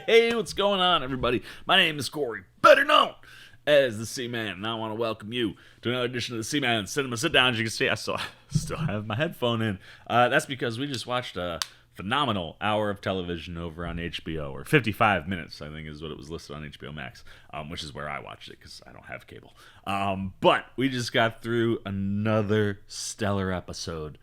Hey, what's going on, everybody? My name is Corey, better known as the Seaman, and I want to welcome you to another edition of the Seaman Cinema Sit Down. As you can see, I still have my headphone in. That's because we just watched a phenomenal hour of television over on HBO, or 55 minutes, I think is what it was listed on HBO Max, which is where I watched it because I don't have cable. But we just got through another stellar episode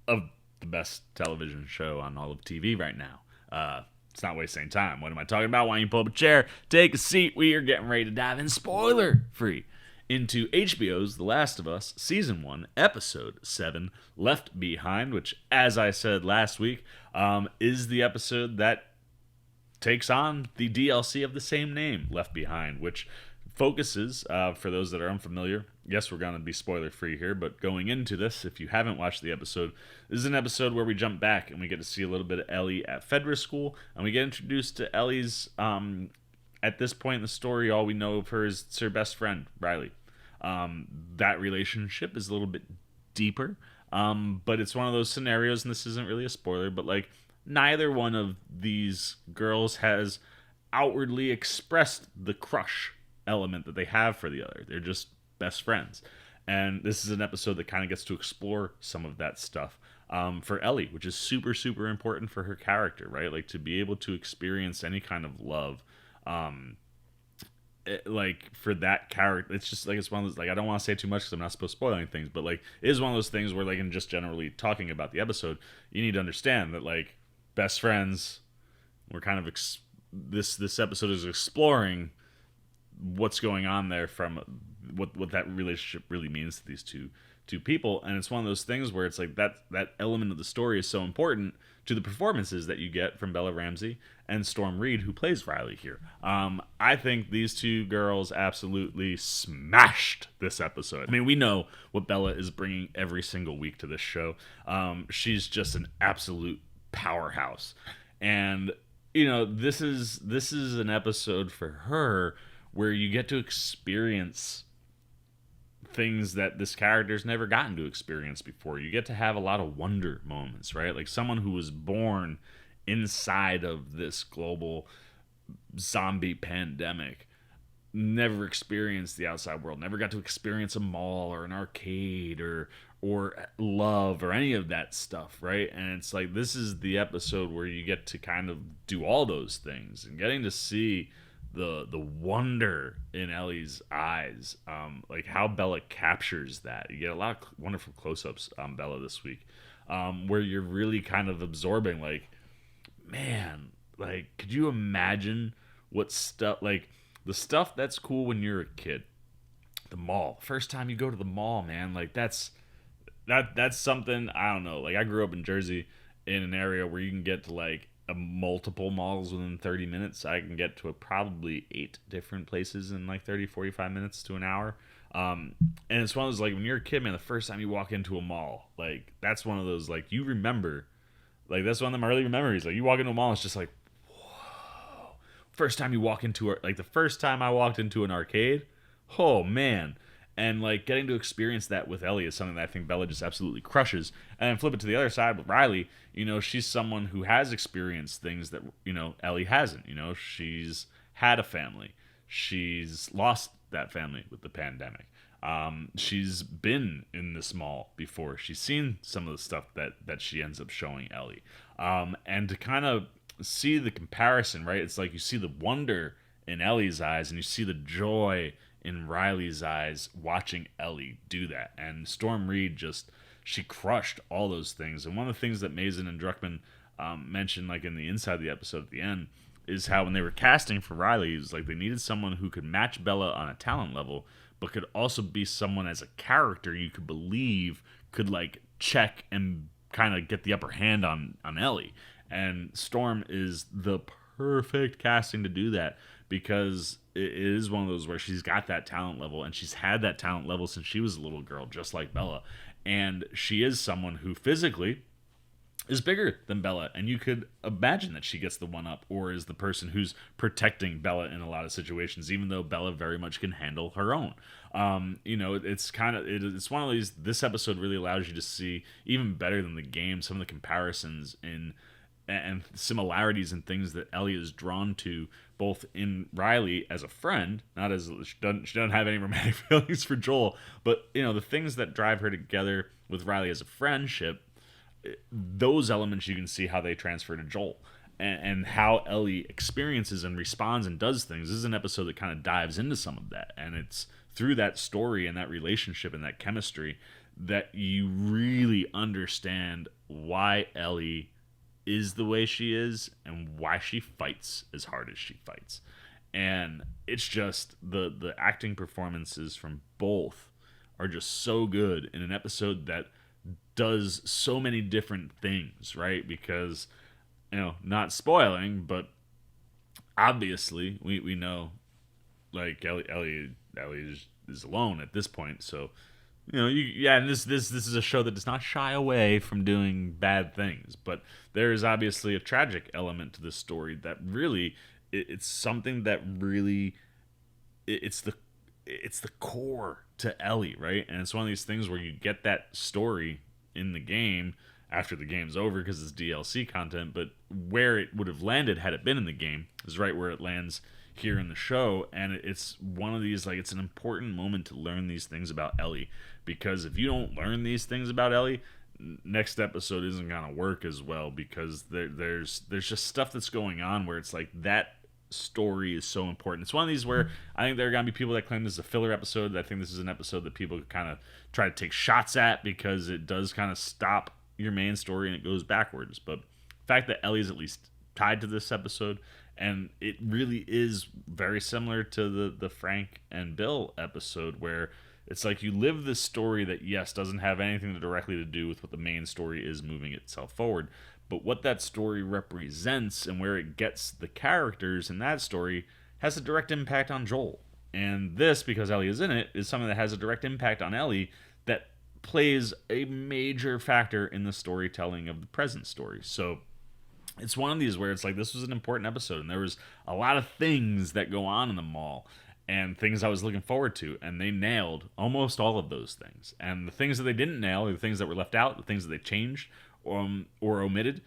of the best television show on all of TV right now. It's not wasting time. What am I talking about? Why don't you pull up a chair, take a seat? We are getting ready to dive in, spoiler free, into HBO's The Last of Us Season 1, Episode 7, Left Behind, which, as I said last week, is the episode that takes on the DLC of the same name, Left Behind, which focuses, for those that are unfamiliar, yes, we're going to be spoiler free here, but going into this, if you haven't watched the episode, this is an episode where we jump back and we get to see a little bit of Ellie at Fedra School, and we get introduced to Ellie's, at this point in the story, all we know of her is her best friend, Riley. That relationship is a little bit deeper, but it's one of those scenarios, and this isn't really a spoiler, but like, neither one of these girls has outwardly expressed the crush element that they have for the other. They're just best friends. And this is an episode that kind of gets to explore some of that stuff for Ellie, which is super, super important for her character, right? Like, to be able to experience any kind of love, like, for that character, it's just like, it's one of those, like, I don't want to say too much because I'm not supposed to spoil anything, but like, it is one of those things where, like, in just generally talking about the episode, you need to understand that, like, best friends, we're kind of this episode is exploring what's going on there, from what that relationship really means to these two people. And it's one of those things where it's like that element of the story is so important to the performances that you get from Bella Ramsey and Storm Reid, who plays Riley here. I think these two girls absolutely smashed this episode. I mean, we know what Bella is bringing every single week to this show. She's just an absolute powerhouse, and you know, this is an episode for her where you get to experience things that this character's never gotten to experience before. You get to have a lot of wonder moments, right? Like, someone who was born inside of this global zombie pandemic never experienced the outside world, never got to experience a mall or an arcade or love or any of that stuff, right? And it's like, this is the episode where you get to kind of do all those things, and getting to see the wonder in Ellie's eyes, like how Bella captures that. You get a lot of wonderful close-ups on Bella this week, where you're really kind of absorbing, like, man, like, could you imagine what stuff, like, the stuff that's cool when you're a kid, the mall, first time you go to the mall, man, like, that's something, I don't know, like, I grew up in Jersey in an area where you can get to, like, multiple malls within 30 minutes. I can get to probably 8 different places in like 30, 45 minutes to an hour. And it's one of those, like, when you're a kid, man, the first time you walk into a mall, like, that's one of those, like, you remember, like, that's one of them early memories. Like, you walk into a mall, it's just like, whoa. First time you walk into, like, the first time I walked into an arcade, oh, man. And, like, getting to experience that with Ellie is something that I think Bella just absolutely crushes. And then flip it to the other side with Riley. You know, she's someone who has experienced things that, you know, Ellie hasn't. You know, she's had a family. She's lost that family with the pandemic. She's been in this mall before. She's seen some of the stuff that she ends up showing Ellie. And to kind of see the comparison, right? It's like you see the wonder in Ellie's eyes, and you see the joy in Riley's eyes watching Ellie do that. And Storm Reid she crushed all those things. And one of the things that Mazin and Druckmann mentioned, like, in the inside of the episode at the end, is how when they were casting for Riley, it was like they needed someone who could match Bella on a talent level, but could also be someone as a character you could believe could, like, check and kind of get the upper hand on Ellie. And Storm is the perfect casting to do that, because it is one of those where she's got that talent level, and she's had that talent level since she was a little girl, just like Bella. And she is someone who physically is bigger than Bella, and you could imagine that she gets the one up, or is the person who's protecting Bella in a lot of situations, even though Bella very much can handle her own. You know, it's kind of, it's one of these, this episode really allows you to see, even better than the game, some of the comparisons in and similarities and things that Ellie is drawn to, both in Riley as a friend, not as she doesn't have any romantic feelings for Joel, but the things that drive her together with Riley as a friendship, those elements you can see how they transfer to Joel. And how Ellie experiences and responds and does things. This is an episode that kind of dives into some of that, and it's through that story and that relationship and that chemistry that you really understand why Ellie is the way she is and why she fights as hard as she fights. And it's just the acting performances from both are just so good in an episode that does so many different things, right? Because not spoiling, but obviously we know, like, Ellie is alone at this point, so and this is a show that does not shy away from doing bad things, but there is obviously a tragic element to this story that really it's something that really it's the core to Ellie, right? And it's one of these things where you get that story in the game after the game's over because it's DLC content, but where it would have landed had it been in the game is right where it lands here in the show. And it's one of these, like, it's an important moment to learn these things about Ellie, because if you don't learn these things about Ellie, next episode isn't gonna work as well, because there's just stuff that's going on where it's like that story is so important. It's one of these where I think there are gonna be people that claim this is a filler episode. I think this is an episode that people kind of try to take shots at because it does kind of stop your main story and it goes backwards. But the fact that Ellie's at least tied to this episode, and it really is very similar to the Frank and Bill episode, where it's like you live this story that, yes, doesn't have anything directly to do with what the main story is moving itself forward, but what that story represents and where it gets the characters in that story has a direct impact on Joel. And this, because Ellie is in it, is something that has a direct impact on Ellie that plays a major factor in the storytelling of the present story. So it's one of these where it's like, this was an important episode, and there was a lot of things that go on in the mall and things I was looking forward to, and they nailed almost all of those things. And the things that they didn't nail, the things that were left out, the things that they changed or omitted,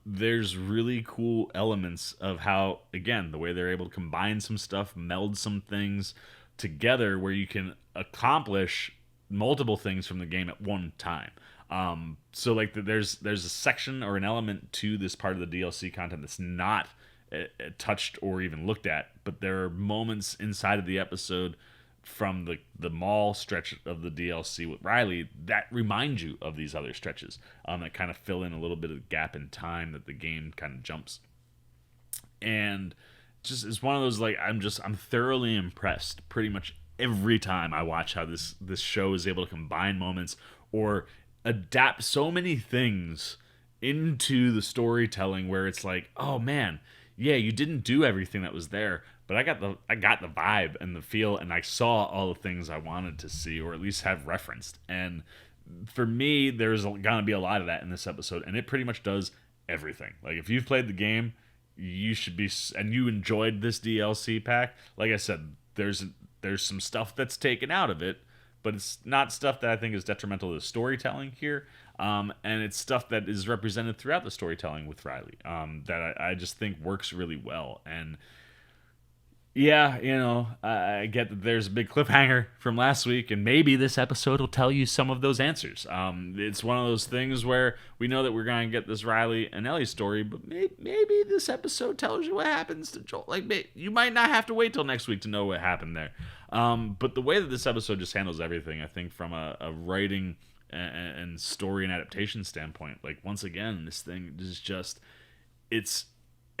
there's really cool elements of how, again, the way they're able to combine some stuff, meld some things together where you can accomplish multiple things from the game at one time. So like there's a section or an element to this part of the DLC content that's not touched or even looked at, but there are moments inside of the episode from the mall stretch of the DLC with Riley that remind you of these other stretches, that kind of fill in a little bit of gap in time that the game kind of jumps. And just it's one of those, like, I'm thoroughly impressed pretty much every time I watch how this show is able to combine moments or adapt so many things into the storytelling where it's like, oh man, yeah, you didn't do everything that was there, but I got the vibe and the feel, and I saw all the things I wanted to see or at least have referenced. And for me, there's gonna be a lot of that in this episode, and it pretty much does everything. Like, if you've played the game, you should be, and you enjoyed this DLC pack. Like I said, there's some stuff that's taken out of it, but it's not stuff that I think is detrimental to the storytelling here. And it's stuff that is represented throughout the storytelling with Riley, that I just think works really well. And yeah, I get that there's a big cliffhanger from last week, and maybe this episode will tell you some of those answers. It's one of those things where we know that we're going to get this Riley and Ellie story, but maybe this episode tells you what happens to Joel. Like, you might not have to wait till next week to know what happened there. But the way that this episode just handles everything, I think from a writing and story and adaptation standpoint, like, once again, this thing is just, it's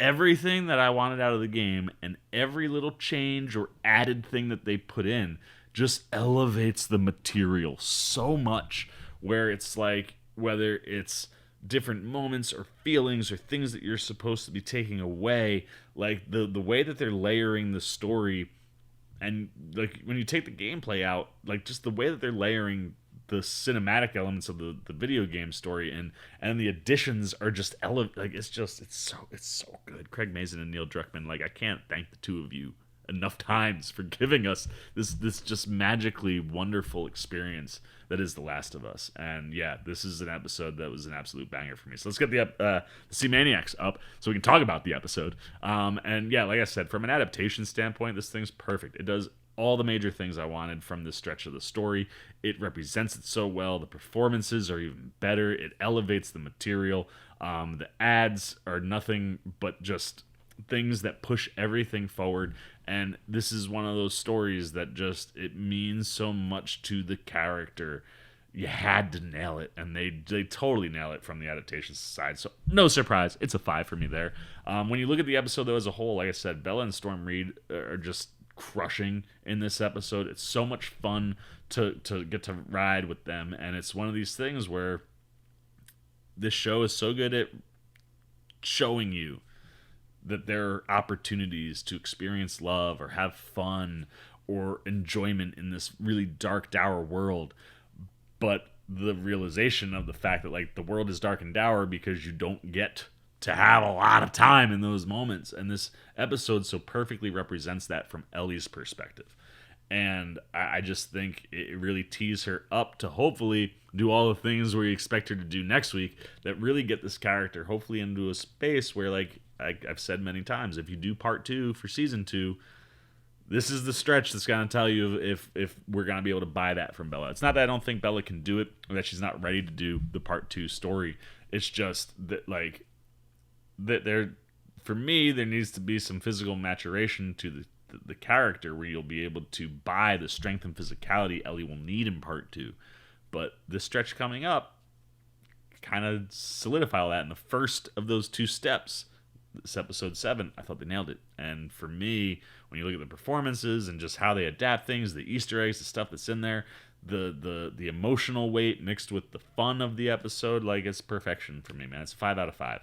everything that I wanted out of the game, and every little change or added thing that they put in just elevates the material so much, where it's like, whether it's different moments or feelings or things that you're supposed to be taking away, like the way that they're layering the story, and like when you take the gameplay out, like just the way that they're layering the cinematic elements of the video game story, and the additions are just like it's so good. Craig Mazin and Neil Druckmann, like, I can't thank the two of you enough times for giving us this just magically wonderful experience that is The Last of Us. And yeah, this is an episode that was an absolute banger for me. So let's get the Sea Maniacs up so we can talk about the episode. And yeah, like I said, from an adaptation standpoint, this thing's perfect. It does all the major things I wanted from this stretch of the story. It represents it so well. The performances are even better. It elevates the material. The ads are nothing but just things that push everything forward. And this is one of those stories that just, it means so much to the character. You had to nail it, and they totally nail it from the adaptation side. So no surprise, it's a 5 for me there. When you look at the episode though as a whole, like I said, Bella and Storm Reid are just crushing in this episode. It's so much fun to get to ride with them, and it's one of these things where this show is so good at showing you that there are opportunities to experience love or have fun or enjoyment in this really dark, dour world. But the realization of the fact that like the world is dark and dour because you don't get to have a lot of time in those moments. And this episode so perfectly represents that from Ellie's perspective. And I just think it really tees her up to hopefully do all the things we expect her to do next week that really get this character hopefully into a space where, like I've said many times, if you do part 2 for season 2, this is the stretch that's going to tell you if we're going to be able to buy that from Bella. It's not that I don't think Bella can do it or that she's not ready to do the part 2 story. It's just that, like, that for me, there needs to be some physical maturation to the character where you'll be able to buy the strength and physicality Ellie will need in part 2. But this stretch coming up kind of solidify all that in the first of those 2 steps. This episode 7, I thought they nailed it. And for me, when you look at the performances and just how they adapt things, the Easter eggs, the stuff that's in there, the emotional weight mixed with the fun of the episode, like, it's perfection for me, man. It's a 5 out of 5.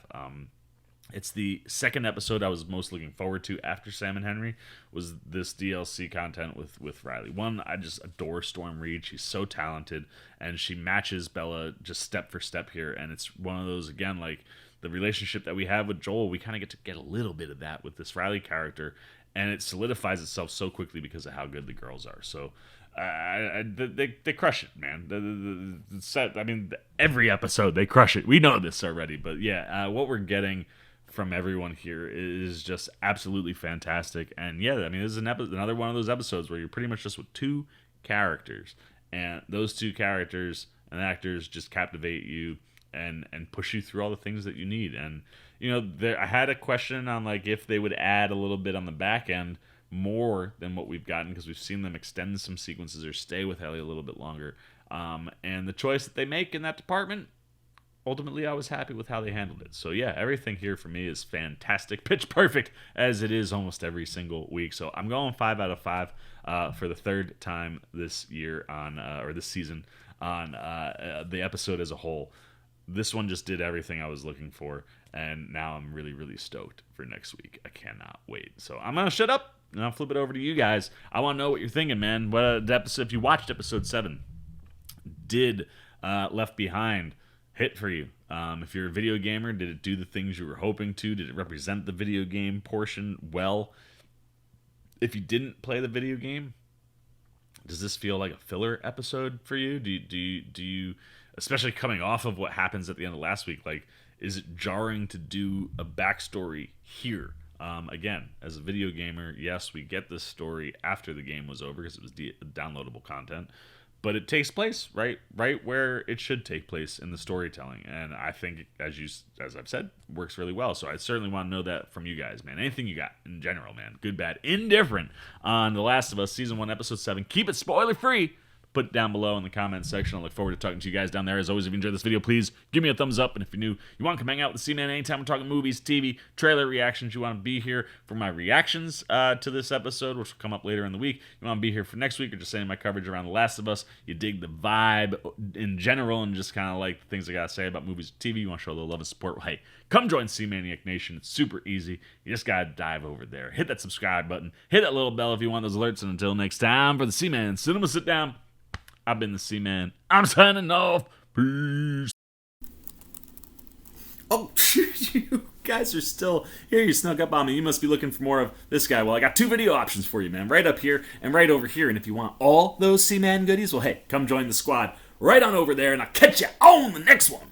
It's the second episode I was most looking forward to after Sam and Henry was this DLC content with Riley. One, I just adore Storm Reid. She's so talented, and she matches Bella just step for step here. And it's one of those, again, like the relationship that we have with Joel, we kind of get a little bit of that with this Riley character, and it solidifies itself so quickly because of how good the girls are. So they crush it, man. The set, I mean, every episode they crush it. We know this already, but yeah, what we're getting from everyone here is just absolutely fantastic. And yeah, I mean, this is another one of those episodes where you're pretty much just with 2 characters, and those 2 characters and actors just captivate you and push you through all the things that you need. And you know, I had a question on like if they would add a little bit on the back end more than what we've gotten, because we've seen them extend some sequences or stay with Ellie a little bit longer. And the choice that they make in that department, ultimately, I was happy with how they handled it. So yeah, everything here for me is fantastic, pitch perfect, as it is almost every single week. So I'm going 5 out of 5 for the 3rd time this year or this season on the episode as a whole. This one just did everything I was looking for, and now I'm really, really stoked for next week. I cannot wait. So I'm gonna shut up and I'll flip it over to you guys. I want to know what you're thinking, man. What episode? If you watched episode 7, did Left Behind hit for you? If you're a video gamer, did it do the things you were hoping to? Did it represent the video game portion well? If you didn't play the video game, does this feel like a filler episode for you? Do you, especially coming off of what happens at the end of last week, like, is it jarring to do a backstory here? Again, as a video gamer, yes, we get this story after the game was over because it was downloadable content. But it takes place right where it should take place in the storytelling, and I think, as I've said, works really well. So I certainly want to know that from you guys, man. Anything you got in general, man, good, bad, indifferent, on The Last of Us season 1, episode 7. Keep it spoiler free. Put it down below in the comments section. I look forward to talking to you guys down there. As always, if you enjoyed this video, please give me a thumbs up. And if you're new, you want to come hang out with the C-Man anytime we're talking movies, TV, trailer reactions, you want to be here for my reactions to this episode, which will come up later in the week. You want to be here for next week, or just saying my coverage around The Last of Us. You dig the vibe in general and just kind of like the things I got to say about movies and TV. You want to show a little love and support. Well, hey, come join C-Maniac Nation. It's super easy. You just got to dive over there. Hit that subscribe button. Hit that little bell if you want those alerts. And until next time, for the C-Man Cinema Sit Down, I've been the C-Man. I'm signing off. Peace. Oh, you guys are still here. You snuck up on me. You must be looking for more of this guy. Well, I got 2 video options for you, man. Right up here and right over here. And if you want all those C-Man goodies, well, hey, come join the squad right on over there, and I'll catch you on the next one.